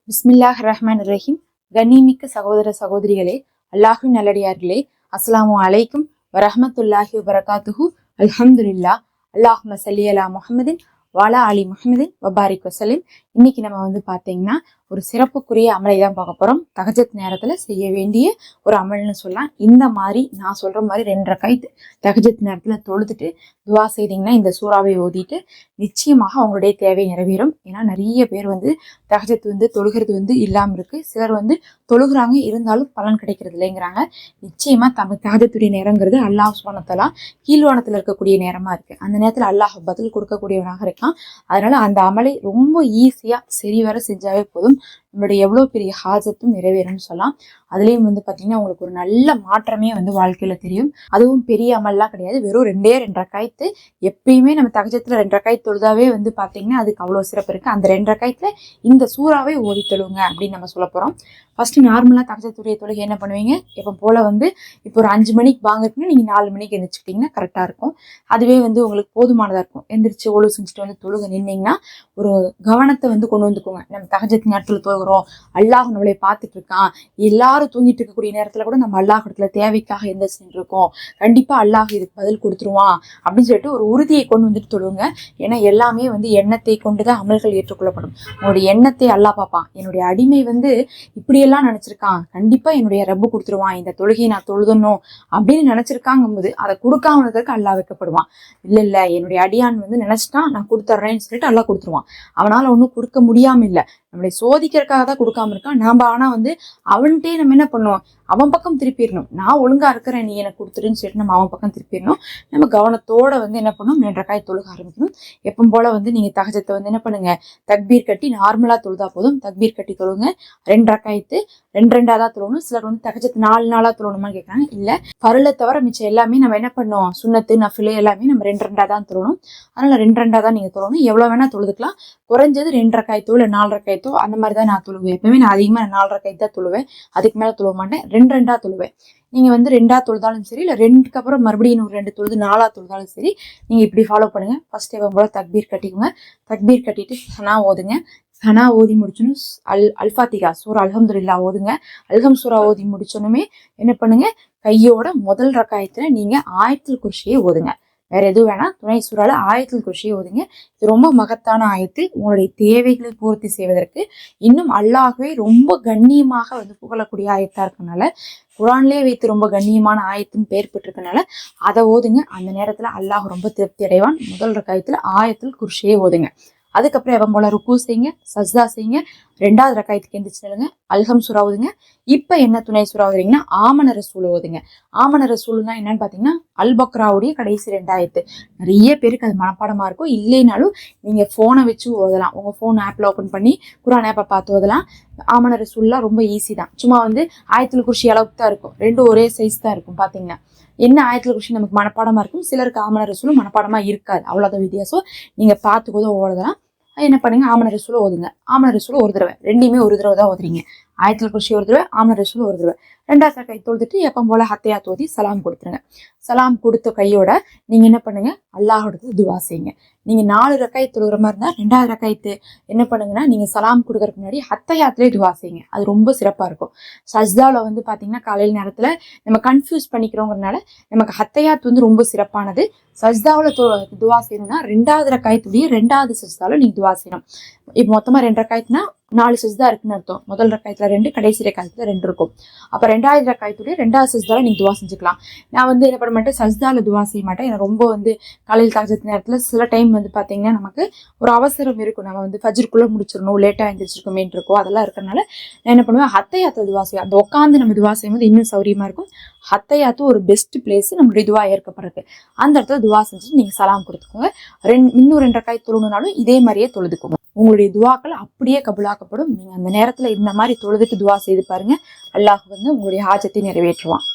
பிஸ்மில்லாஹ் ரஹ்மான் ரஹீம். கண்ணியமிக்க சகோதர சகோதரிகளே, அல்லாஹ்வின் நல்லடியார்களே, அஸ்ஸலாமு அலைக்கும் வரஹ்மத்துல்லாஹி வபரகாத்துஹு. அல்ஹம்துலில்லாஹ். அல்லாஹும்ம ஸல்லி அலா முஹம்மதின் வஅலா அலி முஹம்மதின் வபாரிக் வஸல்லிம். இன்னைக்கு நம்ம பார்த்தீங்கன்னா ஒரு சிறப்புக்குரிய அமலை தான் பார்க்க போறோம். தஹஜ்ஜத் நேரத்துல செய்ய வேண்டிய ஒரு அமல்னு சொல்லலாம். இந்த மாதிரி நான் சொல்ற மாதிரி 2 ரக்காத் தஹஜ்ஜத் நேரத்துல தொழுதுட்டு துவா செய்தீங்கன்னா, இந்த சூறாவை ஓதிட்டு நிச்சயமாக அவங்களுடைய தேவை நிறைவேறும். ஏன்னா நிறைய பேர் தஹஜ்ஜத் தொழுகிறது இல்லாம இருக்கு. சிலர் தொழுகிறாங்க, இருந்தாலும் பலன் கிடைக்கிறது இல்லைங்கிறாங்க. நிச்சயமா தஹஜ்ஜத்துடைய நேரங்கிறது அல்லாஹ் சுப்ஹானஹு வ தஆலா கீழ்வானத்துல இருக்கக்கூடிய நேரமா இருக்கு. அந்த நேரத்துல அல்லாஹ் பதில் கொடுக்கக்கூடியவனாக இருக்கான். அதனால அந்த அமலை ரொம்ப ஈஸியா சரிவர செஞ்சாவே போதும். நம்மளுடைய எவ்வளவு பெரிய ஹாஜத்தும் நிறைவேறும்னு சொல்லலாம். அதுலயும் பாத்தீங்கன்னா உங்களுக்கு ஒரு நல்ல மாற்றமே வாழ்க்கையில தெரியும். அதுவும் பெரிய அமல்லாம் கிடையாது, வெறும் 2 ரக்காய்த்து. எப்பயுமே நம்ம தஹஜ்ஜத்துல 2 ரக்காய்த் தொழுதாவே பாத்தீங்கன்னா அதுக்கு அவ்வளவு சிறப்பு இருக்கு. அந்த 2 ரக்காய்த்துல இந்த சூறாவை ஓதி தொழுங்க அப்படின்னு நம்ம சொல்ல போறோம். ஃபர்ஸ்ட் நார்மலா தஹஜ்ஜத்துடைய தொழுகை என்ன பண்ணுவீங்க, எப்ப போல இப்போ ஒரு 5 மணிக்கு வாங்கிருக்குன்னா நீங்க 4 மணிக்கு எந்திரிச்சுக்கிட்டீங்கன்னா கரெக்டா இருக்கும். அதுவே உங்களுக்கு போதுமானதா இருக்கும். எந்திரிச்சு ஒழு செஞ்சுட்டு தொழுக நின்னீங்கன்னா ஒரு கவனத்தை கொண்டு வந்துக்கோங்க. நம்ம தஹஜ்ஜத் நேரத்துல தொழுகிறோம், அல்லாஹ் நம்மளை பார்த்துட்டு இருக்கான். எல்லாரும் தூங்கிட்டு இருக்கக்கூடிய நேரத்துல கூட நம்ம அல்லாஹ் இடத்துல தேவைக்காக எந்திரிச்சுட்டு இருக்கோம், கண்டிப்பா அல்லாஹ் இதுக்கு பதில் கொடுத்துருவான் அப்படின்னு சொல்லிட்டு ஒரு உறுதியை கொண்டு தொழுங்க. ஏன்னா எல்லாமே எண்ணத்தை கொண்டுதான் அமல்கள் ஏற்றுக்கொள்ளப்படும். உங்களுடைய எண்ணத்தை அல்லாஹ் பார்ப்பான். என்னுடைய அடிமை இப்படியெல்லாம் நினைச்சிருக்கான், கண்டிப்பா என்னுடைய ரப்பு கொடுத்துருவான், இந்த தொழுகையை நான் தொழுதணும் அப்படின்னு நினைச்சிருக்காங்கும் போது அதை கொடுக்காம இருக்கிறதுக்கு அல்லாஹ் வைக்கப்படுவான். இல்ல என்னுடைய அடியான் நினைச்சிட்டான், நான் கொடுத்துட்றேன்னு சொல்லிட்டு அல்லாஹ் கொடுத்துருவான். அவனால ஒன்றும் கொடுக்க முடியாம இல்லை, நம்மளை சோதிக்கிறதுக்காக தான் கொடுக்காம இருக்கான். நாம ஆனா அவன்கிட்டே நம்ம என்ன பண்ணுவோம், அவன் பக்கம் திருப்பிடணும். நான் ஒழுங்கா இருக்கிறேன், நீ எனக்கு கொடுத்துருன்னு சொல்லிட்டு நம்ம அவன் பக்கம் திருப்பிடணும். நம்ம கவனத்தோட என்ன பண்ணணும், 2 ரக்காத் தொழுக ஆரம்பிக்கணும். எப்பவும் போல நீங்க தஹஜ்ஜத்தை என்ன பண்ணுங்க, தக்பீர் கட்டி நார்மலா தொழுதா போதும். தக்பீர் கட்டி தொழுங்க. 2 ரக்காய்த்து 2 தான் தொழணும். சிலர் தஹஜ்ஜத் 4 நாளா தொழணுமான்னு கேட்கறாங்க. இல்ல, பருளை தவிர மிச்சம் எல்லாமே நம்ம என்ன பண்ணோம், சுன்னத்து நஃபிலு எல்லாமே நம்ம 2 தான் தொழணும். அதனால 2 தான் நீங்க தொழணும். எவ்வளவு வேணா தொழுதுக்கலாம். குறைஞ்சது 2 ரக்காய்த்தோ இல்ல 4 ரக்காய்த்தோ அந்த மாதிரி தான் நான் தொழுவேன். எப்பவுமே நான் அதிகமா 4 ரக்காய்த் தான் தொழுவேன், அதுக்கு மேல தொழுவ மாட்டேன். 2 தொழுவேன். நீங்க 2 தொழுதாலும் சரி, இல்ல 2க்கு அப்புறம் மறுபடியும் 2 தொழுது 4 தொழுதாலும் சரி, நீங்க இப்படி ஃபாலோ பண்ணுங்க. ஃபர்ஸ்ட் போல தக்பீர் கட்டிக்கோங்க. தக்பீர் கட்டிட்டு சனா ஓதுங்க. சனா ஓதி முடிச்சோன்னு அல்ஃபாத்திகா சூரா அல்ஹம்துலில்லாஹ் ஓதுங்க. அல்ஹம் சூரா ஓதி முடிச்சோன்னுமே என்ன பண்ணுங்க, கையோட முதல் ரக்காயத்துல நீங்க ஆயத்துல் குர்சியை ஓதுங்க. வேற எதுவும் வேணாம், துணை சூறால ஆயத்துல் குர்சியை ஓதுங்க. இது ரொம்ப மகத்தான ஆயத்து. உங்களுடைய தேவைகளை பூர்த்தி செய்வதற்கு இன்னும் அல்லாஹ்வே ரொம்ப கண்ணியமாக புகழக்கூடிய ஆயத்தா இருக்கனால, குரான்லேயே வைத்து ரொம்ப கண்ணியமான ஆயத்துன்னு பெயர் பெற்றிருக்கனால அதை ஓதுங்க. அந்த நேரத்துல அல்லாஹ் ரொம்ப திருப்தி அடைவான். முதல் ரக்காயத்துல ஆயத்துல் குர்சியை ஓதுங்க. அதுக்கப்புறம் எப்பவும் போல ருக்கு செய்யுங்க, சஜ்தா செய்யுங்க. 2வது ரக்காயத்துக்கு எந்திரிச்சு அல்ஹம் சூரா ஓதுங்க. இப்ப என்ன துணை சூரா ஓதுறீங்கன்னா ஆமன ரசூல் ஓதுங்க. ஆமன ரசூல்னா என்னன்னு பாத்தீங்கன்னா அல் பக்ராவுடைய கடைசி 2 ஆயத்து. நிறைய பேருக்கு அது மனப்பாடமா இருக்கும். இல்லைனாலும் நீங்க போனை வச்சு ஓதலாம். உங்க போன் ஆப்ல ஓபன் பண்ணி குரான் ஆப்பை பார்த்து ஓதலாம். ஆமன ரசூல்லாம் ரொம்ப ஈஸி தான். சும்மா ஆயத்துல் குர்சி அளவுக்கு தான் இருக்கும். 2 ஒரே சைஸ் தான் இருக்கும். பாத்தீங்கன்னா என்ன ஆயத்துல் குர்சி நமக்கு மனப்பாடமா இருக்கும், சிலருக்கு ஆமன ரசூலும் மனப்பாடமா இருக்காது. அவ்வளவுதான் வித்தியாசம். நீங்க பார்த்து கூட ஓதலாம். என்ன பண்ணுங்க, ஆமன ரசூலை ஓதுங்க. ஆமன ரசூலை ஒரு தடவை, 2மே ஒரு தடவை தான் ஓதுறீங்க. ஆயத்துல் குர்சி ஒரு தடவை, ஆமன ரசூல் ஒரு தடவை. 2வது ரக்காத் தொழுதுட்டு எப்பவும் போல ஹத்தையாத் ஓதி சலாம் கொடுத்துருங்க. சலாம் கொடுத்த கையோட நீங்க என்ன பண்ணுங்க, அல்லாஹ்வுக்கு துவா செய்யுங்க. நீங்க 4 ரக்காத் தொழுகிற மாதிரி இருந்தா 2வது ரக்காத் என்ன பண்ணுங்கன்னா, நீங்க சலாம் கொடுக்கறதுக்கு முன்னாடி ஹத்தையாத்லேயே துவா செய்யுங்க. அது ரொம்ப சிறப்பா இருக்கும். சஜ்தாவில் பாத்தீங்கன்னா காலையில் நேரத்துல நம்ம கன்ஃபியூஸ் பண்ணிக்கிறோங்கிறதுனால நமக்கு ஹத்தையாத் ரொம்ப சிறப்பானது. சஜ்தாவில் துவா செய்யணும்னா 2வது ரக்காத்துடைய 2வது சஜ்தாவில் நீங்க துவா செய்யணும். இப்போ மொத்தமா 2 ரக்காத்னா 4 சஜ்தா இருக்குன்னு அர்த்தம். முதல் ரக்காயத்துல 2, கடைசி ரக்காயத்துல 2 இருக்கும். அப்ப 2வது ரக்காயத்துடைய 2வது சஜ்தால நீங்க துவா செஞ்சுக்கலாம். நான் என்ன பண்ண மாட்டேன், சஜ்தால துவா செய்ய மாட்டேன். எனக்கு ரொம்ப காலையில் தஹஜ்ஜத் நேரத்துல சில டைம் பாத்தீங்கன்னா நமக்கு ஒரு அவசரம் இருக்கும். நம்ம ஃபஜ்ருக்குள்ள முடிச்சிடணும், லேட்டா எழுந்திரிச்சிருக்கோமே இருக்கும். அதெல்லாம் இருக்கிறதுனால நான் என்ன பண்ணுவேன், ஹத்தையாத்துல துவா செய்வேன். அந்த உட்காந்து நம்ம துவா செய்யும்போது இன்னும் சௌரியமா இருக்கும். ஹத்தையாத்து ஒரு பெஸ்ட் பிளேஸ் நம்மளுடைய துவா ஏற்கப்படுறது. அந்த இடத்துல துவா செஞ்சுட்டு நீங்க சலாம் கொடுத்துக்கோங்க. இன்னும் 2 ரக்காத் தொழுணுனாலும் இதே மாதிரியே தொழுதுக்கோங்க. உங்களுடைய துவாக்கள் அப்படியே கபூலாக்கப்படும். நீங்க அந்த நேரத்துல இந்த மாதிரி தொழுதுட்டு துவா செய்து பாருங்க. அல்லாஹ் உங்களுடைய ஹாஜத்தை நிறைவேற்றுவான்.